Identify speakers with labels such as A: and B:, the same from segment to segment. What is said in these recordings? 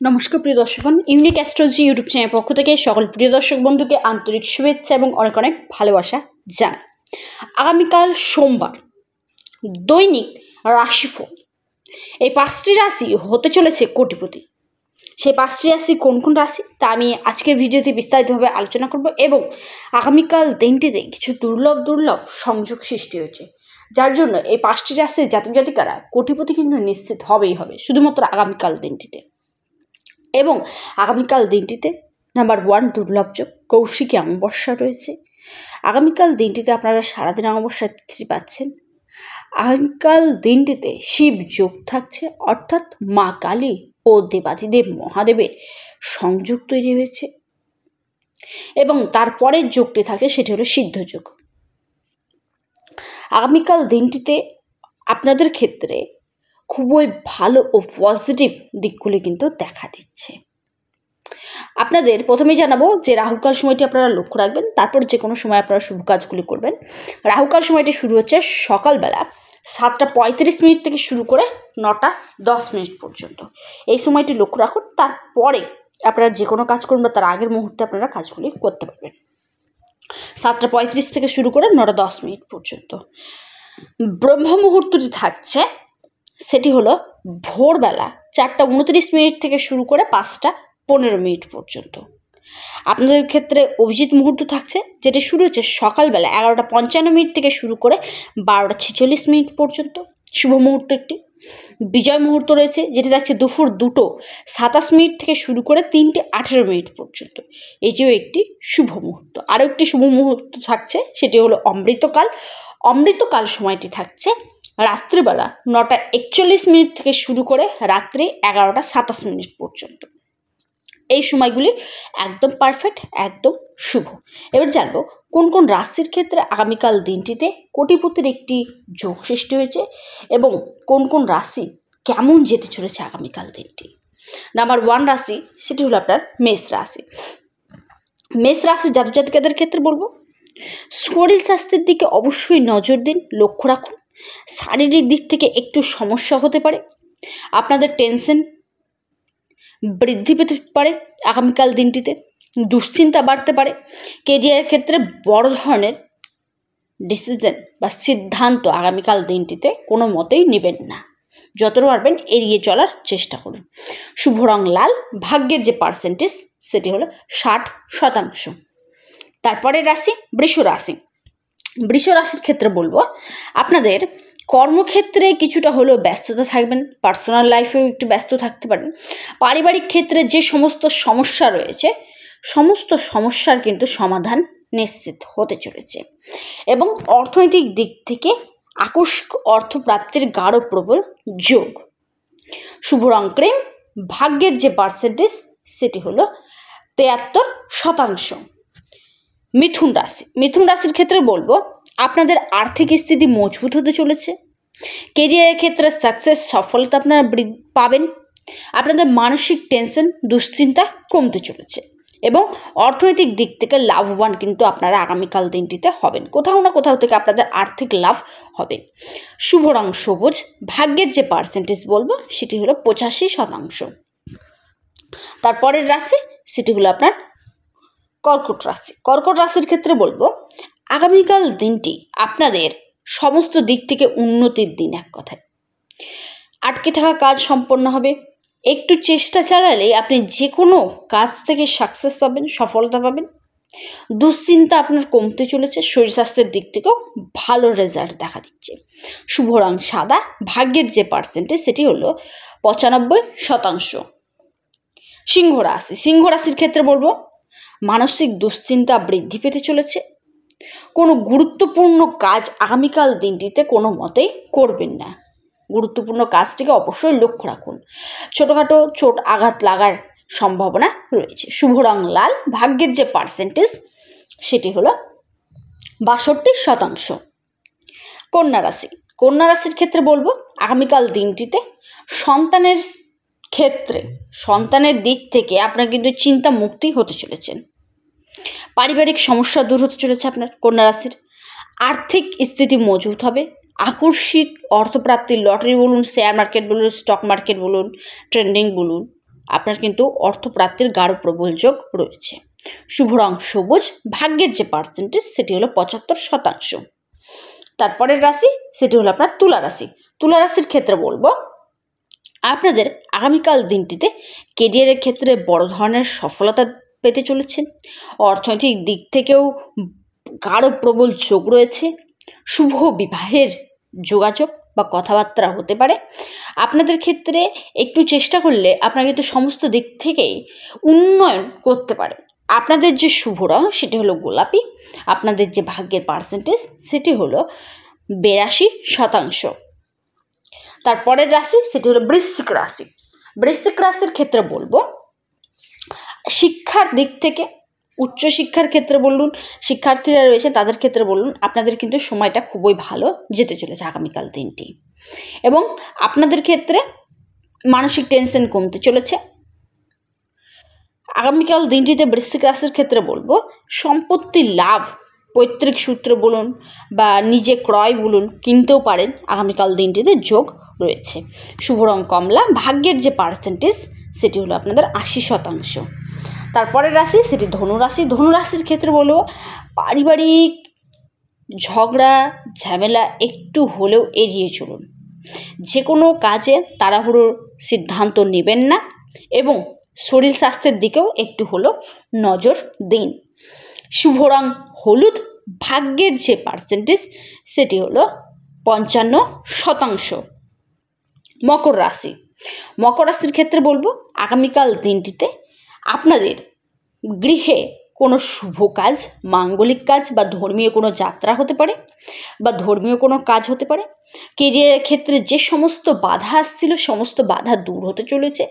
A: নমস্কার প্রিয় দর্শকগণ, unique astrology YouTube channel পক্ষ থেকে সকল প্রিয় দর্শক বন্ধুকে আন্তরিক শুভেচ্ছা এবং অনেক অনেক ভালোবাসা জানাই। আগামীকাল সোমবার দৈনিক রাশিফল, এই 5টি রাশি হতে চলেছে কোটিপতি। সেই 5টি রাশি কোন কোন রাশি তা আমি আজকের ভিডিওতে বিস্তারিতভাবে আলোচনা করব এবং আগামীকাল দিনটিতে কিছু দুর্লভ সংযোগ সৃষ্টি হয়েছে, যার জন্য এই 5টি রাশির জাতক জাতিকারা কোটিপতি কিন্তু নিশ্চিত হবেই হবে শুধুমাত্র আগামীকাল দিনটিতে। এবং আগামীকাল দিনটিতে নাম্বার 1 দুর্লভ যোগ, কৌশিকী অমাবস্যা রয়েছে। আগামীকাল দিনটিতে আপনারা সারাদিন অমাবস্যা তিথি পাচ্ছেন। আগামীকাল দিনটিতে শিব যোগ থাকছে, অর্থাৎ মা কালী ও দেবাদিদেব মহাদেবের সংযোগ তৈরি হয়েছে। এবং তারপরের যোগটি থাকছে সেটি হলো সিদ্ধ যোগ। আগামীকাল দিনটিতে আপনাদের ক্ষেত্রে খুবই ভালো ও পজিটিভ দিকগুলি কিন্তু দেখা দিচ্ছে। আপনাদের প্রথমেই জানাবো যে রাহুকাল সময়টি আপনারা লক্ষ্য রাখবেন, তারপর যে কোনো সময় আপনারা শুভ কাজগুলি করবেন। রাহুকাল সময়টি শুরু হচ্ছে সকালবেলা 7:35 থেকে শুরু করে 9:10 পর্যন্ত। এই সময়টি লক্ষ্য রাখুন, তারপরে আপনারা যে কোনো কাজ করুন বা তার আগের মুহূর্তে আপনারা কাজগুলি করতে পারবেন। 7:35 থেকে শুরু করে 9:10 পর্যন্ত। ব্রহ্ম মুহূর্তটি থাকছে সেটি হলো ভোরবেলা 4:29 থেকে শুরু করে 5:15 পর্যন্ত। আপনাদের ক্ষেত্রে অভিজিৎ মুহূর্ত থাকছে, যেটি শুরু হচ্ছে সকালবেলা 11:55 থেকে শুরু করে 12:46 পর্যন্ত। শুভ মুহূর্ত একটি। বিজয় মুহূর্ত রয়েছে, যেটি থাকছে দুপুর 2:27 থেকে শুরু করে 3:18 পর্যন্ত। এই যে একটি শুভ মুহূর্ত। আরও একটি শুভ মুহূর্ত থাকছে, সেটি হলো অমৃতকাল। অমৃতকাল সময়টি থাকছে রাত্রিবেলা 9:41 থেকে শুরু করে রাত্রি 11:27 পর্যন্ত। এই সময়গুলি একদম পারফেক্ট, একদম শুভ। এবার জানবো কোন কোন রাশির ক্ষেত্রে আগামীকাল দিনটিতে কোটিপতির একটি যোগ সৃষ্টি হয়েছে এবং কোন কোন রাশি কেমন যেতে চলেছে আগামীকাল দিনটি। নাম্বার 1 রাশি সেটি হলো আপনার মেষ রাশি। মেষ রাশির জাতক জাতিকাদের ক্ষেত্রে বলবো শরীর স্বাস্থ্যের দিকে অবশ্যই নজর দিন, লক্ষ্য রাখুন। শারীরিক দিক থেকে একটু সমস্যা হতে পারে, আপনাদের টেনশন বৃদ্ধি পেতে পারে আগামীকাল দিনটিতে, দুশ্চিন্তা বাড়তে পারে। কেরিয়ারের ক্ষেত্রে বড় ধরনের ডিসিশন বা সিদ্ধান্ত আগামীকাল দিনটিতে কোনো মতেই নেবেন না, যতটা পারবেন এড়িয়ে চলার চেষ্টা করুন। শুভ রং লাল, ভাগ্যের যে পার্সেন্টেজ সেটি হলো 60%। তারপরের রাশি বৃষ রাশি। বৃষ রাশির ক্ষেত্রে বলবো আপনাদের কর্মক্ষেত্রে কিছুটা হলেও ব্যস্ততা থাকবেন, পার্সোনাল লাইফেও একটু ব্যস্ত থাকতে পারেন। পারিবারিক ক্ষেত্রে যে সমস্ত সমস্যা রয়েছে সমস্ত সমস্যার কিন্তু সমাধান নিশ্চিত হতে চলেছে এবং অর্থনৈতিক দিক থেকে আকস্মিক অর্থপ্রাপ্তির গাঢ় প্রবল যোগ। শুভ রং ক্রিম, ভাগ্যের যে পার্সেন্টেজ সেটি হলো 73%। মিথুন রাশি। মিথুন রাশির ক্ষেত্রে বলবো আপনাদের আর্থিক স্থিতি মজবুত হতে চলেছে। কেরিয়ারের ক্ষেত্রে সাকসেস, সফলতা আপনারা পাবেন। আপনাদের মানসিক টেনশন, দুশ্চিন্তা কমতে চলেছে এবং অর্থনৈতিক দিক থেকে লাভবান কিন্তু আপনারা আগামীকাল দিনটিতে হবেন। কোথাও না কোথাও থেকে আপনাদের আর্থিক লাভ হবে। শুভ রং সবুজ, ভাগ্যের যে পার্সেন্টেজ বলবো সেটি হলো 85%। তারপরের রাশি সেটি হলো আপনার কর্কট রাশি। কর্কট রাশির ক্ষেত্রে বলবো আগামীকাল দিনটি আপনাদের সমস্ত দিক থেকে উন্নতির দিন। এক কথায় আটকে থাকা কাজ সম্পন্ন হবে। একটু চেষ্টা চালালে আপনি যে কোনো কাজ থেকে সাকসেস পাবেন, সফলতা পাবেন। দুশ্চিন্তা আপনার কমতে চলেছে। শরীর স্বাস্থ্যের দিক থেকেও ভালো রেজাল্ট দেখা দিচ্ছে। শুভ রং সাদা, ভাগ্যের যে পার্সেন্টেজ সেটি হলো 95%। সিংহ রাশি। সিংহ রাশির ক্ষেত্রে বলবো মানসিক দুশ্চিন্তা বৃদ্ধি পেতে চলেছে। কোনো গুরুত্বপূর্ণ কাজ আগামীকাল দিনটিতে কোনো মতেই করবেন না। গুরুত্বপূর্ণ কাজটিকে অবশ্যই লক্ষ্য রাখুন। ছোটোখাটো চোট আঘাত লাগার সম্ভাবনা রয়েছে। শুভ রং লাল, ভাগ্যের যে পার্সেন্টেজ সেটি হলো 62%। কন্যা রাশি। কন্যা রাশির ক্ষেত্রে বলবো আগামীকাল দিনটিতে সন্তানের ক্ষেত্রে সন্তানের দিক থেকে আপনার কিন্তু চিন্তা মুক্তি হতে চলেছেন। পারিবারিক সমস্যা দূর হতে চলেছে আপনার কন্যা রাশির। আর্থিক স্থিতি মজবুত হবে। আকস্মিক অর্থপ্রাপ্তি, লটারি বলুন, শেয়ার মার্কেট বলুন, স্টক মার্কেট বলুন, ট্রেন্ডিং বলুন, আপনার কিন্তু অর্থপ্রাপ্তির গাঢ় প্রবল যোগ রয়েছে। শুভ রং সবুজ, ভাগ্যের যে পার্সেন্টেজ সেটি হলো 75%। তারপরের রাশি সেটি হলো আপনার তুলা রাশি। তুলা রাশির ক্ষেত্রে বলবো আপনাদের আগামীকাল দিনটিতে কেরিয়ারের ক্ষেত্রে বড় ধরনের সফলতা পেতে চলেছেন। অর্থনৈতিক দিক থেকেও গাঢ় প্রবল যোগ রয়েছে। শুভ বিবাহের যোগাযোগ বা কথাবার্তা হতে পারে। আপনাদের ক্ষেত্রে একটু চেষ্টা করলে আপনারা কিন্তু সমস্ত দিক থেকেই উন্নয়ন করতে পারেন। আপনাদের যে শুভ রং সেটি হলো গোলাপি। আপনাদের যে ভাগ্যের পার্সেন্টেজ সেটি হলো 82%। তারপরের রাশি সেটি হলো বৃশ্চিক রাশি। বৃশ্চিক রাশির ক্ষেত্রে বলবো শিক্ষার দিক থেকে, উচ্চশিক্ষার ক্ষেত্রে বলুন, শিক্ষার্থীরা রয়েছে তাদের ক্ষেত্রে বলুন, আপনাদের কিন্তু সময়টা খুবই ভালো যেতে চলেছে আগামীকাল দিনটি। এবং আপনাদের ক্ষেত্রে মানসিক টেনশন কমতে চলেছে। আগামীকাল দিনটিতে বৃশ্চিক রাশির ক্ষেত্রে বলবো সম্পত্তি লাভ, পৈতৃক সূত্রে বলুন বা নিজে ক্রয় বলুন, কিনতেও পারেন। আগামীকাল দিনটিতে যোগ রয়েছে। শুভ রং কমলা, ভাগ্যের যে পার্সেন্টেজ সেটি হলো আপনাদের 80%। তারপরের রাশি সেটি ধনুরাশি। ধনুরাশির ক্ষেত্রে বলবো পারিবারিক ঝগড়া ঝামেলা একটু হলেও এড়িয়ে চলুন। যে কোনো কাজে তাড়াহুড়োর সিদ্ধান্ত নেবেন না এবং শরীর স্বাস্থ্যের দিকেও একটু হলেও নজর দিন। শুভ রং হলুদ, ভাগ্যের যে পার্সেন্টেজ সেটি হলো 55%। মকর রাশি। মকর রাশির ক্ষেত্রে বলবো আগামীকাল দিনটিতে আপনাদের গৃহে কোনো শুভ কাজ, মাঙ্গলিক কাজ বা ধর্মীয় কোনো যাত্রা হতে পারে বা ধর্মীয় কোনো কাজ হতে পারে। কেরিয়ারের ক্ষেত্রে যে সমস্ত বাধা আসছিল সমস্ত বাধা দূর হতে চলেছে।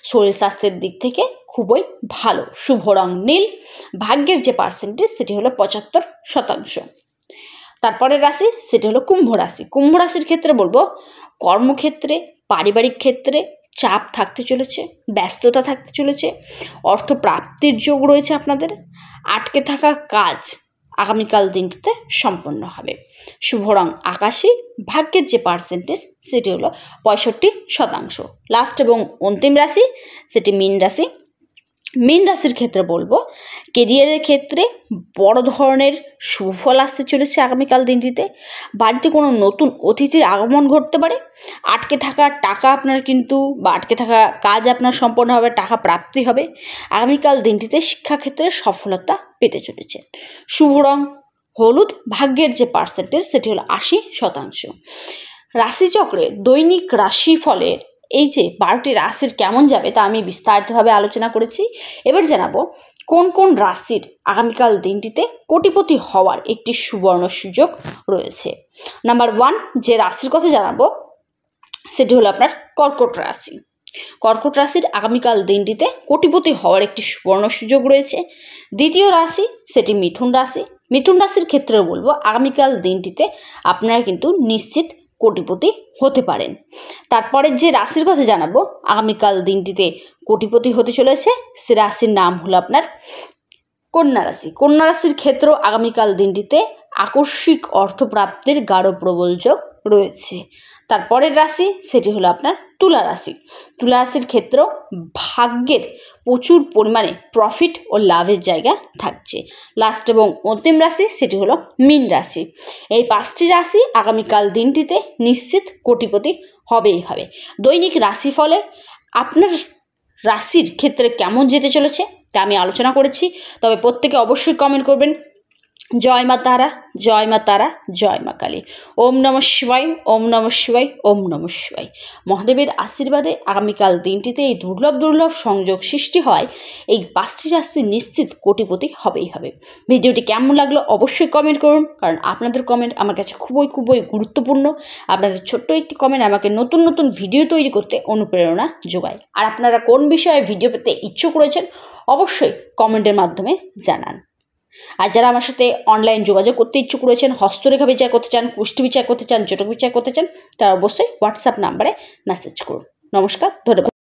A: শরীর স্বাস্থ্যের দিক থেকে খুবই ভালো। শুভ রং নীল, ভাগ্যের যে পার্সেন্টেজ সেটি হলো 75%। তারপরের রাশি সেটি হলো কুম্ভ রাশি। কুম্ভ রাশির ক্ষেত্রে বলবো কর্মক্ষেত্রে, পারিবারিক ক্ষেত্রে চাপ থাকতে চলেছে, ব্যস্ততা থাকতে চলেছে। অর্থপ্রাপ্তির যোগ রয়েছে আপনাদের। আটকে থাকা কাজ আগামীকাল দিনটিতে সম্পন্ন হবে। শুভ রং আকাশী, ভাগ্যের যে পার্সেন্টেজ সেটি হলো 65%। লাস্ট এবং অন্তিম রাশি সেটি মীন রাশি। মীন রাশির ক্ষেত্রে বলবো কেরিয়ারের ক্ষেত্রে বড় ধরনের সুফল আসতে চলেছে আগামীকাল দিনটিতে। বাড়িতে কোনো নতুন অতিথির আগমন ঘটতে পারে। আটকে থাকা টাকা আপনার কিন্তু বা আটকে থাকা কাজ আপনার সম্পন্ন হবে, টাকা প্রাপ্তি হবে। আগামীকাল দিনটিতে শিক্ষাক্ষেত্রে সফলতা পেতে চলেছে। শুভ রং হলুদ, ভাগ্যের যে পার্সেন্টেজ সেটি হলো 80%। রাশিচক্রে দৈনিক রাশিফলের এই যে 12টি রাশির কেমন যাবে তা আমি বিস্তারিতভাবে আলোচনা করেছি। এবার জানাবো কোন কোন রাশির আগামীকাল দিনটিতে কোটিপতি হওয়ার একটি সুবর্ণ সুযোগ রয়েছে। নাম্বার 1 যে রাশির কথা জানাবো সেটি হলো আপনার কর্কট রাশি। কর্কট রাশির আগামীকাল দিনটিতে কোটিপতি হওয়ার একটি সুবর্ণ সুযোগ রয়েছে। দ্বিতীয় রাশি সেটি মিথুন রাশি। মিথুন রাশির ক্ষেত্রে বলবো আগামীকাল দিনটিতে আপনারা কিন্তু নিশ্চিত কোটিপতি হতে পারেন। তারপরে যে রাশির কথা জানাবো আগামীকাল দিনটিতে কোটিপতি হতে চলেছে সে রাশির নাম হলো আপনার কন্যা রাশি। কন্যা রাশির ক্ষেত্রেও আগামীকাল দিনটিতে আকস্মিক অর্থপ্রাপ্তির গাঢ় প্রবল যোগ রয়েছে। তারপরের রাশি সেটি হলো আপনার তুলা রাশি। তুলা রাশির ক্ষেত্রেও ভাগ্যের প্রচুর পরিমাণে প্রফিট ও লাভের জায়গা থাকছে। লাস্ট এবং অন্তিম রাশি সেটি হলো মীন রাশি। এই 5টি রাশি আগামীকাল দিনটিতে নিশ্চিত কোটিপতি হবেই হবে। দৈনিক রাশিফলে আপনার রাশির ক্ষেত্রে কেমন যেতে চলেছে তা আমি আলোচনা করেছি। তবে প্রত্যেকে অবশ্যই কমেন্ট করবেন জয় মা তারা, জয় মা তারা, জয় মা কালী। ওম নমঃ শিবায়, ওম নমঃ শিবায়, ওম নমঃ শিবায়। মহাদেবের আশীর্বাদে আগামীকাল দিনটিতে এই দুর্লভ সংযোগ সৃষ্টি হয়। এই 5টি রাশি নিশ্চিত কোটিপতি হবেই হবে। ভিডিওটি কেমন লাগলো অবশ্যই কমেন্ট করুন, কারণ আপনাদের কমেন্ট আমার কাছে খুবই গুরুত্বপূর্ণ। আপনাদের ছোট্ট একটি কমেন্ট আমাকে নতুন ভিডিও তৈরি করতে অনুপ্রেরণা যোগায়। আর আপনারা কোন বিষয়ে ভিডিও পেতে ইচ্ছুক রয়েছেন অবশ্যই কমেন্টের মাধ্যমে জানান। আর যারা আমার সাথে অনলাইন যোগাযোগ করতে ইচ্ছুক রয়েছেন, হস্তরেখা বিচার করতে চান, কুষ্টি বিচার করতে চান, জটক বিচার করতে চান, তারা অবশ্যই হোয়াটসঅ্যাপ নাম্বারে মেসেজ করুন। নমস্কার, ধন্যবাদ।